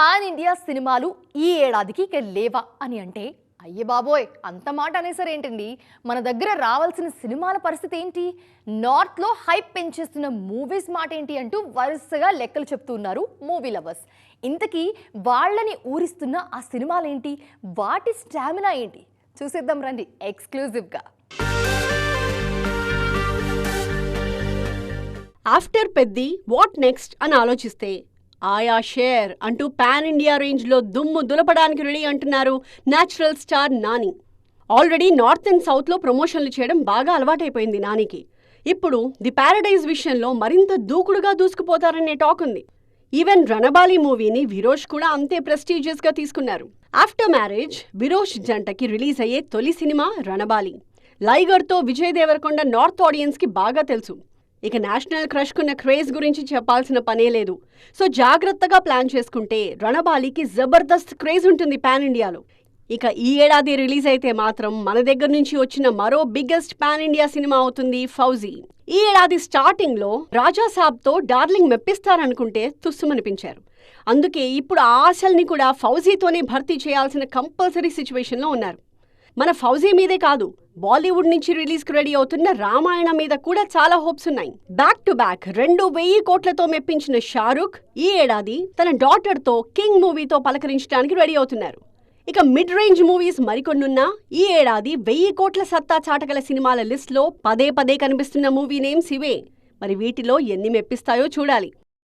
Pan India సినిమాలు ఈ ఏడాదికి ఇక లేవా అని అంటే అయ్యే బాబోయ్ అంత మాట అనేసరేంటండి. మన దగ్గర రావాల్సిన సినిమాల పరిస్థితి ఏంటి, నార్త్లో హైప్ పెంచేస్తున్న మూవీస్ మాట ఏంటి అంటూ వరుసగా లెక్కలు చెప్తూ ఉన్నారు మూవీ లవర్స్. ఇంతకీ వాళ్ళని ఊరిస్తున్న ఆ సినిమాలేంటి, వాటి స్టామినా ఏంటి చూసేద్దాం రండి ఎక్స్క్లూజివ్గా. ఆఫ్టర్ పెద్ది వాట్ నెక్స్ట్ అని ఆలోచిస్తే ఆయా షేర్ అంటూ పాన్ ఇండియా రేంజ్లో దుమ్ము దులపడానికి రెడీ అంటున్నారు natural star Nani. Already north and సౌత్లో ప్రమోషన్లు చేయడం బాగా అలవాటైపోయింది నానికి. ఇప్పుడు ది ప్యారడైజ్ విషయంలో మరింత దూకుడుగా దూసుకుపోతారనే టాక్ ఉంది. ఈవెన్ రణబాలి మూవీని విరోష్ కూడా అంతే ప్రెస్టీజియస్గా తీసుకున్నారు. ఆఫ్టర్ మ్యారేజ్ విరోష్ జంటకి రిలీజ్ అయ్యే తొలి సినిమా రణబాలి. లైగర్తో విజయ్ దేవరకొండ నార్త్ ఆడియన్స్కి బాగా తెలుసు. ఇక నేషనల్ క్రష్కున్న క్రేజ్ గురించి చెప్పాల్సిన పనే లేదు. సో జాగ్రత్తగా ప్లాన్ చేసుకుంటే రణబాలికి జబర్దస్త్ క్రేజ్ ఉంటుంది పాన్ ఇండియాలో. ఇక ఈ ఏడాది రిలీజ్ అయితే మాత్రం మన దగ్గర నుంచి వచ్చిన మరో బిగ్గెస్ట్ పాన్ ఇండియా సినిమా అవుతుంది ఫౌజీ. ఈ ఏడాది స్టార్టింగ్లో రాజాసాబ్తో డార్లింగ్ మెప్పిస్తారనుకుంటే తుస్సుమనిపించారు. అందుకే ఇప్పుడు ఆ ఆశల్ని కూడా ఫౌజీతోనే భర్తీ చేయాల్సిన కంపల్సరీ సిచ్యువేషన్లో ఉన్నారు. మన ఫౌజీ మీదే కాదు, బాలీవుడ్ నుంచి రిలీజ్కి రెడీ అవుతున్న రామాయణ మీద కూడా చాలా హోప్స్ ఉన్నాయి. బ్యాక్ టు బ్యాక్ 2,000 కోట్లతో మెప్పించిన షారూఖ్ ఈ ఏడాది తన డాటర్తో కింగ్ మూవీతో పలకరించడానికి రెడీ అవుతున్నారు. ఇక మిడ్ రేంజ్ మూవీస్ మరికొన్నున్నా ఈ ఏడాది 1,000 కోట్ల సత్తా చాటగల సినిమాల లిస్ట్లో పదే పదే కనిపిస్తున్న మూవీ నేమ్స్ ఇవే. మరి వీటిలో ఎన్ని మెప్పిస్తాయో చూడాలి.